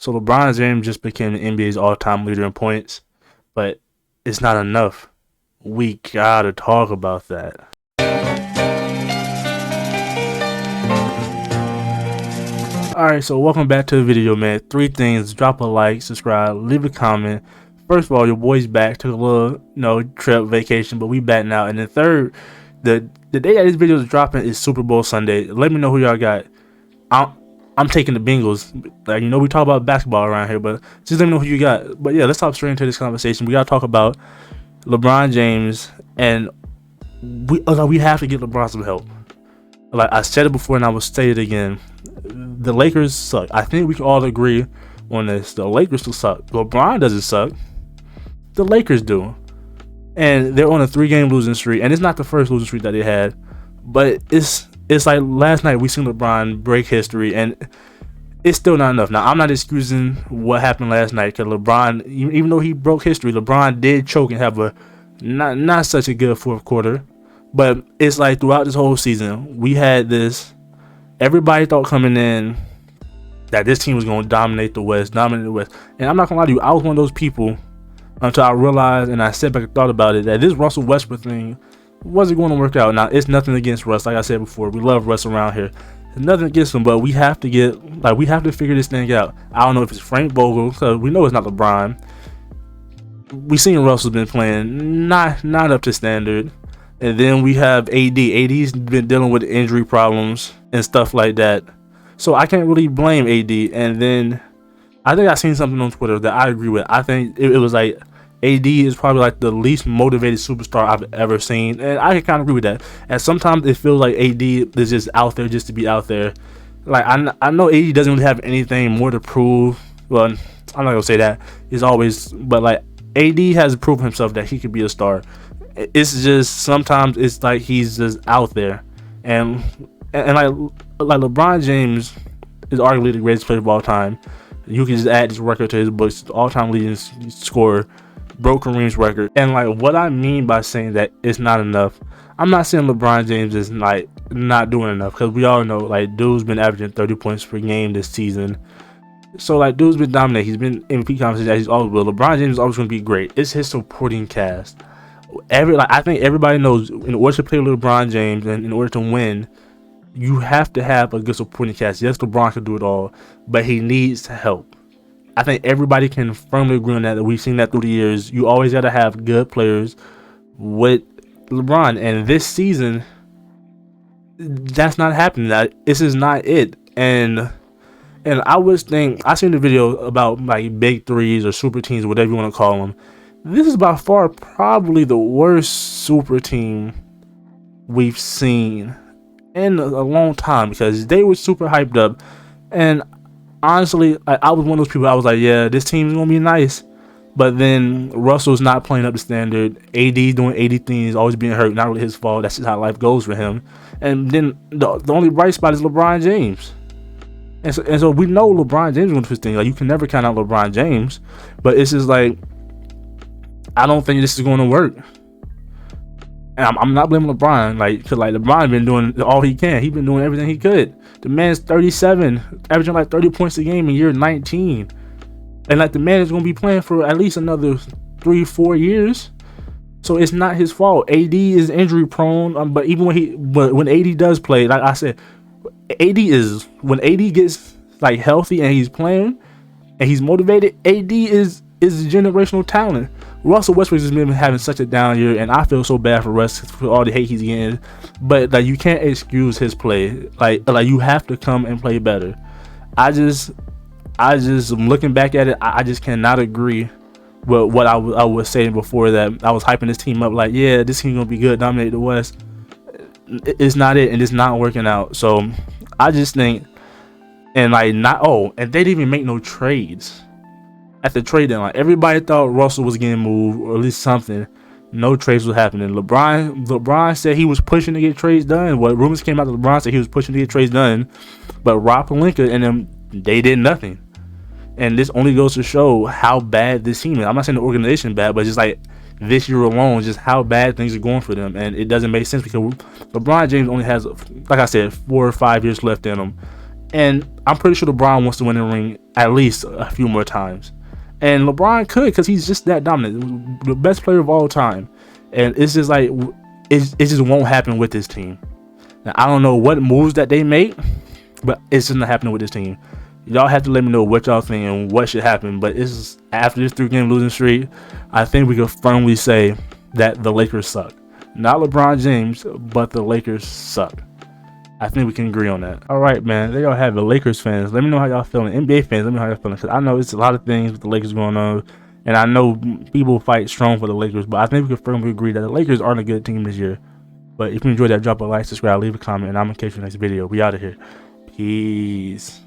So LeBron James just became the NBA's all-time leader in points, but it's not enough. We gotta talk about that. Alright, so welcome back to the video, man. 3 things: drop a like, subscribe, leave a comment. First of all, your boy's back. Took a little, trip, vacation, but we back now. And then third, the day that this video is dropping is Super Bowl Sunday. Let me know who y'all got. I'm taking the Bengals. Like, we talk about basketball around here, but just let me know who you got. But yeah, let's hop straight into this conversation. We gotta talk about LeBron James, and we have to get LeBron some help. Like I said it before, and I will say it again. The Lakers suck. I think we can all agree on this. The Lakers still suck. LeBron doesn't suck. The Lakers do. And they're on a 3-game losing streak. And it's not the first losing streak that they had. But it's like last night we seen LeBron break history, and it's still not enough. Now, I'm not excusing what happened last night, because LeBron, even though he broke history, LeBron did choke and have a not such a good fourth quarter. But it's like throughout this whole season, we had this. Everybody thought coming in that this team was going to dominate the West. And I'm not going to lie to you, I was one of those people until I realized, and I sat back and thought about it, that this Russell Westbrook thing wasn't going to work out. Now, it's nothing against Russ. Like I said before, we love Russ around here. There's nothing against him, but we have to figure this thing out. I don't know if it's Frank Vogel, because we know it's not LeBron. We seen Russell's been playing not up to standard. And then we have AD. AD's been dealing with injury problems and stuff like that. So I can't really blame AD. And then I think I seen something on Twitter that I agree with. I think it was like AD is probably like the least motivated superstar I've ever seen. And I can kind of agree with that. And sometimes it feels like AD is just out there just to be out there. Like I know AD doesn't really have anything more to prove. Well, I'm not going to say that. He's always, but like AD has proven himself that he could be a star. It's just sometimes it's like he's just out there, and like LeBron James is arguably the greatest player of all time. You can just add this record to his books, all-time leading scorer, broke Kareem's record. And like what I mean by saying that it's not enough, I'm not saying LeBron James is like not doing enough, because we all know like dude's been averaging 30 points per game this season. So like dude's been dominating. He's been MVP conversation as he's always will. LeBron James is always going to be great. It's his supporting cast. I think everybody knows, in order to play with LeBron James and in order to win, you have to have a good supporting cast. Yes, LeBron can do it all, but he needs help. I think everybody can firmly agree on that we've seen that through the years. You always got to have good players with LeBron, and this season, that's not happening. This is not it. And I was thinking, I seen the video about like big threes or super teams, whatever you want to call them. This is by far probably the worst super team we've seen in a long time, because they were super hyped up. And honestly, I was one of those people, I was like, yeah, this team's going to be nice. But then Russell's not playing up to standard. AD doing AD things, always being hurt, not really his fault. That's just how life goes for him. And then the only bright spot is LeBron James. And so we know LeBron James is going to do his thing. Like, you can never count out LeBron James. But it's just like, I don't think this is going to work. And I'm not blaming LeBron, because LeBron been doing all he can. He's been doing everything he could. The man's 37, averaging like 30 points a game in year 19. And like the man is going to be playing for at least another 3-4 years. So it's not his fault. AD is injury prone, but even when AD does play, like I said, when AD gets like healthy and he's playing and he's motivated, AD is a generational talent. Russell Westbrook has been having such a down year, and I feel so bad for Russ for all the hate he's getting. But like, you can't excuse his play. Like you have to come and play better. I just am looking back at it. I just cannot agree with what I was saying before, that I was hyping this team up. Like, yeah, this team gonna be good, dominate the West. It's not it, and it's not working out. So I just think, and they didn't even make no trades. At the trade deadline, everybody thought Russell was getting moved, or at least something. No trades was happening. LeBron said he was pushing to get trades done. What rumors came out that LeBron said he was pushing to get trades done, but Rob Pelinka and them, they did nothing. And this only goes to show how bad this team is. I'm not saying the organization bad, but just like this year alone, just how bad things are going for them. And it doesn't make sense, because LeBron James only has, like I said, 4 or 5 years left in him. And I'm pretty sure LeBron wants to win the ring at least a few more times. And LeBron could, because he's just that dominant, the best player of all time. And it's just like, it just won't happen with this team. Now, I don't know what moves that they make, but it's just not happening with this team. Y'all have to let me know what y'all think and what should happen. But it's just, after this 3-game losing streak, I think we can firmly say that the Lakers suck. Not LeBron James, but the Lakers suck. I think we can agree on that. All right, man. There y'all have it. Lakers fans, let me know how y'all feeling. NBA fans, let me know how y'all feeling. Because I know it's a lot of things with the Lakers going on. And I know people fight strong for the Lakers. But I think we can firmly agree that the Lakers aren't a good team this year. But if you enjoyed that, drop a like, subscribe, leave a comment. And I'm going to catch you in the next video. We out of here. Peace.